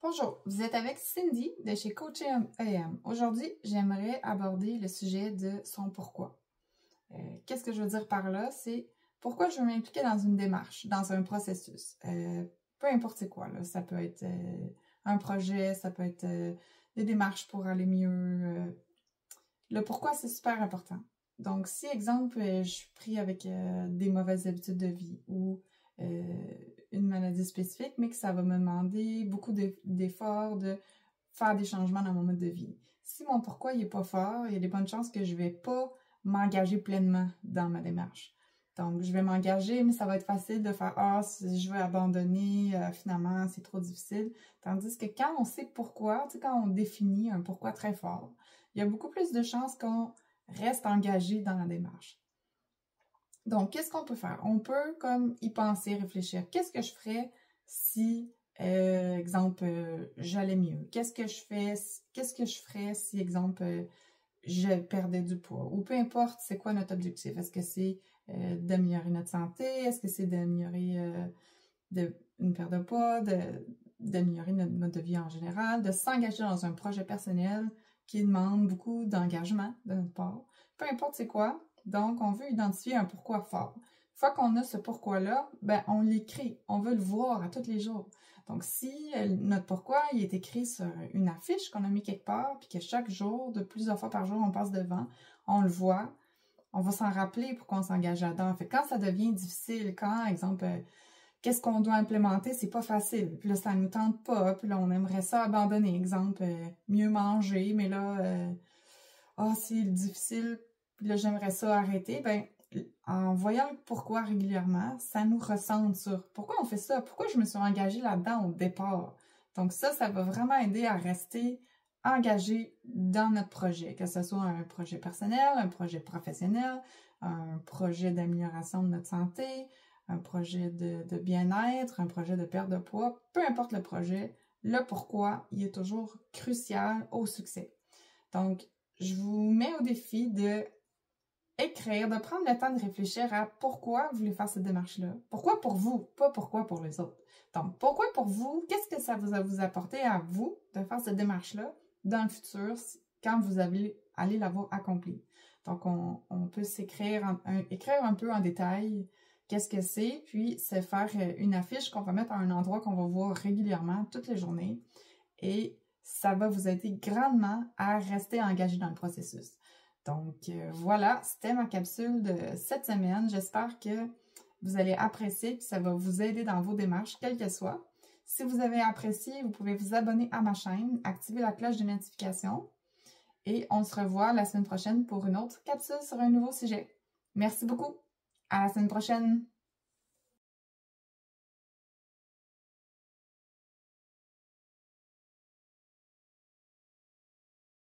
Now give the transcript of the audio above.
Bonjour, vous êtes avec Cindy de chez Coaching EM. Aujourd'hui, j'aimerais aborder le sujet de son pourquoi. Qu'est-ce que je veux dire par là? C'est pourquoi je veux m'impliquer dans une démarche, dans un processus. Peu importe c'est quoi, là. Ça peut être un projet, ça peut être des démarches pour aller mieux. Le pourquoi, c'est super important. Donc, si, exemple, je suis pris avec des mauvaises habitudes de vie ou une maladie spécifique, mais que ça va me demander beaucoup d'efforts de faire des changements dans mon mode de vie. Si mon pourquoi il n'est pas fort, il y a des bonnes chances que je ne vais pas m'engager pleinement dans ma démarche. Donc, je vais m'engager, mais ça va être facile de faire « Ah, si je vais abandonner, finalement, c'est trop difficile. » Tandis que quand on sait pourquoi, tu sais, quand on définit un pourquoi très fort, il y a beaucoup plus de chances qu'on reste engagé dans la démarche. Donc, qu'est-ce qu'on peut faire? On peut comme y penser, réfléchir. Qu'est-ce que je ferais si, exemple, j'allais mieux? Qu'est-ce que je ferais si, exemple, je perdais du poids? Ou peu importe, c'est quoi notre objectif? Est-ce que c'est d'améliorer notre santé? Est-ce que c'est d'améliorer une perte de poids? D'améliorer notre mode de vie en général? De s'engager dans un projet personnel qui demande beaucoup d'engagement de notre part? Peu importe c'est quoi. Donc, on veut identifier un pourquoi fort. Une fois qu'on a ce pourquoi-là, ben, on l'écrit. On veut le voir à tous les jours. Donc, si notre pourquoi il est écrit sur une affiche qu'on a mis quelque part, puis que chaque jour, de plusieurs fois par jour, on passe devant, on le voit, on va s'en rappeler pour qu'on s'engage là-dedans. Fait quand ça devient difficile, quand, exemple, qu'est-ce qu'on doit implémenter, c'est pas facile. Puis là, ça nous tente pas. Puis là, on aimerait ça abandonner. Exemple, mieux manger, mais là, c'est difficile. Puis là, j'aimerais ça arrêter. Ben, en voyant le pourquoi régulièrement, ça nous recentre sur pourquoi on fait ça, pourquoi je me suis engagée là-dedans au départ. Donc ça va vraiment aider à rester engagé dans notre projet, que ce soit un projet personnel, un projet professionnel, un projet d'amélioration de notre santé, un projet de bien-être, un projet de perte de poids, peu importe le projet, le pourquoi, il est toujours crucial au succès. Donc, je vous mets au défi de écrire, de prendre le temps de réfléchir à pourquoi vous voulez faire cette démarche-là. Pourquoi pour vous, pas pourquoi pour les autres. Donc, pourquoi pour vous, qu'est-ce que ça va vous apporter à vous de faire cette démarche-là dans le futur quand vous allez l'avoir accomplie. Donc, on peut écrire un peu en détail qu'est-ce que c'est, puis se faire une affiche qu'on va mettre à un endroit qu'on va voir régulièrement toutes les journées. Et ça va vous aider grandement à rester engagé dans le processus. Donc voilà, c'était ma capsule de cette semaine. J'espère que vous allez apprécier et que ça va vous aider dans vos démarches, quelles qu'elles soient. Si vous avez apprécié, vous pouvez vous abonner à ma chaîne, activer la cloche de notification et on se revoit la semaine prochaine pour une autre capsule sur un nouveau sujet. Merci beaucoup. À la semaine prochaine.